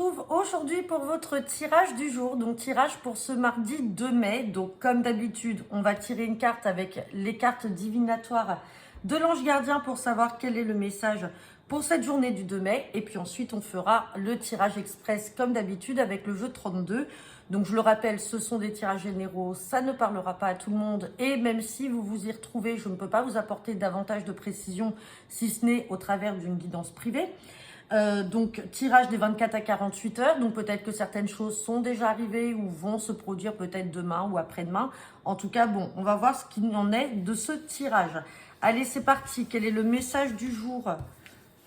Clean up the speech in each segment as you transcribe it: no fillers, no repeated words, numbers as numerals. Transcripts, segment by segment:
retrouve aujourd'hui pour votre tirage du jour, donc tirage pour ce mardi 2 mai. Donc comme d'habitude, on va tirer une carte avec les cartes divinatoires de l'ange gardien pour savoir quel est le message pour cette journée du 2 mai. Et puis ensuite, on fera le tirage express comme d'habitude avec le jeu 32. Donc je le rappelle, ce sont des tirages généraux, ça ne parlera pas à tout le monde. Et même si vous vous y retrouvez, je ne peux pas vous apporter davantage de précision si ce n'est au travers d'une guidance privée. Donc tirage des 24 à 48 heures, donc peut-être que certaines choses sont déjà arrivées ou vont se produire peut-être demain ou après-demain. En tout cas, bon, on va voir ce qu'il en est de ce tirage. Allez, c'est parti. Quel est le message du jour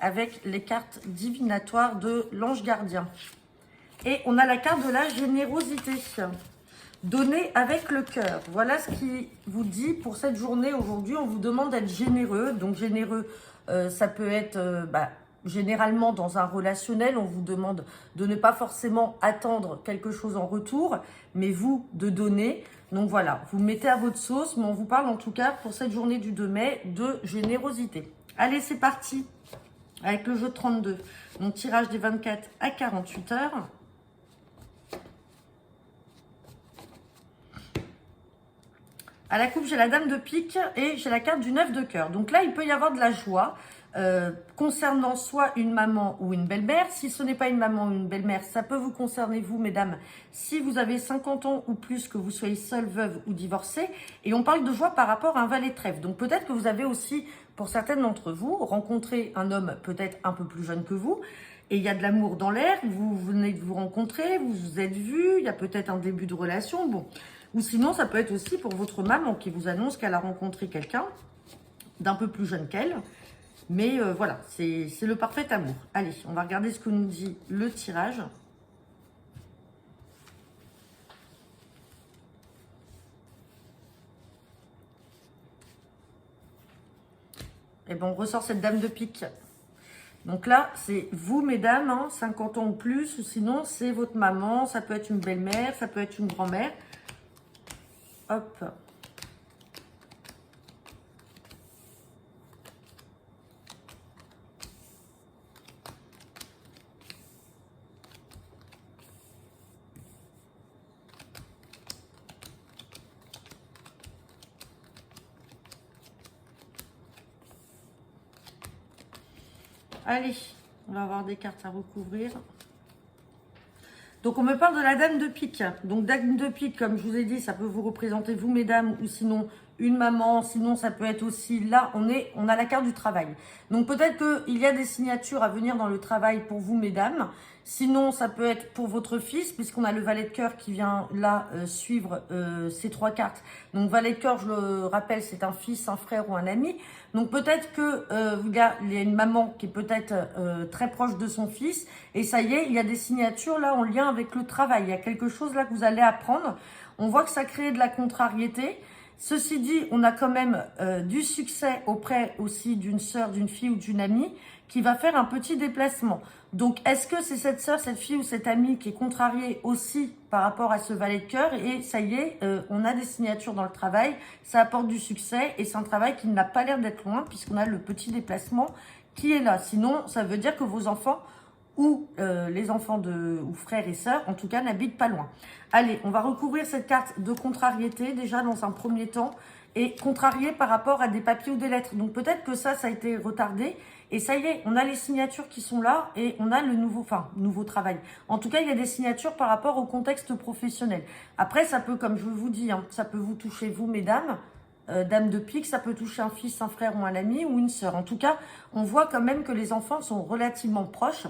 avec les cartes divinatoires de l'ange gardien? Et on a la carte de la générosité. Donner avec le cœur. Voilà ce qui vous dit pour cette journée. Aujourd'hui, on vous demande d'être généreux. Donc généreux, ça peut être... généralement, dans un relationnel, on vous demande de ne pas forcément attendre quelque chose en retour, mais vous, de donner. Donc voilà, vous mettez à votre sauce, mais on vous parle en tout cas pour cette journée du 2 mai de générosité. Allez, c'est parti avec le jeu 32. Donc tirage des 24 à 48 heures. À la coupe, j'ai la dame de pique et j'ai la carte du 9 de cœur. Donc là, il peut y avoir de la joie. Concernant soit une maman ou une belle-mère. Si ce n'est pas une maman ou une belle-mère, ça peut vous concerner vous, mesdames, si vous avez 50 ans ou plus, que vous soyez seule, veuve ou divorcée. Et on parle de joie par rapport à un valet de trèfle. Donc peut-être que vous avez aussi, pour certaines d'entre vous, rencontré un homme peut-être un peu plus jeune que vous. Et il y a de l'amour dans l'air, vous venez de vous rencontrer, vous vous êtes vus, il y a peut-être un début de relation. Bon. Ou sinon, ça peut être aussi pour votre maman qui vous annonce qu'elle a rencontré quelqu'un d'un peu plus jeune qu'elle. Mais voilà, c'est le parfait amour. Allez, on va regarder ce que nous dit le tirage. Et bon, on ressort cette dame de pique. Donc là, c'est vous, mesdames, hein, 50 ans ou plus, ou sinon, c'est votre maman, ça peut être une belle-mère, ça peut être une grand-mère. Hop. Allez, on va avoir des cartes à recouvrir. Donc, on me parle de la dame de pique. Donc, dame de pique, comme je vous ai dit, ça peut vous représenter vous, mesdames, ou sinon une maman. Sinon, ça peut être aussi, là, on a la carte du travail. Donc, peut-être qu'il y a des signatures à venir dans le travail pour vous, mesdames. Sinon, ça peut être pour votre fils, puisqu'on a le valet de cœur qui vient là suivre ces trois cartes. Donc, valet de cœur, je le rappelle, c'est un fils, un frère ou un ami. Donc, peut-être que il y a une maman qui est peut-être très proche de son fils. Et ça y est, il y a des signatures là en lien avec le travail. Il y a quelque chose là que vous allez apprendre. On voit que ça crée de la contrariété. Ceci dit, on a quand même du succès auprès aussi d'une sœur, d'une fille ou d'une amie qui va faire un petit déplacement. Donc, est-ce que c'est cette sœur, cette fille ou cette amie qui est contrariée aussi par rapport à ce valet de cœur? Et ça y est, on a des signatures dans le travail, ça apporte du succès et c'est un travail qui n'a pas l'air d'être loin puisqu'on a le petit déplacement qui est là. Sinon, ça veut dire que vos enfants ou les enfants ou frères et sœurs, en tout cas, n'habitent pas loin. Allez, on va recouvrir cette carte de contrariété déjà dans un premier temps et contrarié par rapport à des papiers ou des lettres. Donc peut-être que ça a été retardé et ça y est, on a les signatures qui sont là et on a le nouveau travail. En tout cas, il y a des signatures par rapport au contexte professionnel. Après, ça peut, comme je vous dis, hein, ça peut vous toucher vous, mesdames, dame de pique, ça peut toucher un fils, un frère ou un ami ou une sœur. En tout cas, on voit quand même que les enfants sont relativement proches.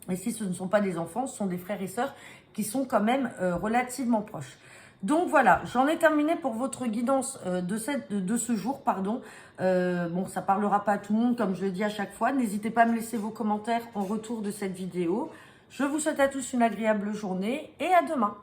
Et si ce ne sont pas des enfants, ce sont des frères et sœurs qui sont quand même relativement proches. Donc voilà, j'en ai terminé pour votre guidance de ce jour, pardon. Bon, ça parlera pas à tout le monde, comme je le dis à chaque fois. N'hésitez pas à me laisser vos commentaires en retour de cette vidéo. Je vous souhaite à tous une agréable journée et à demain.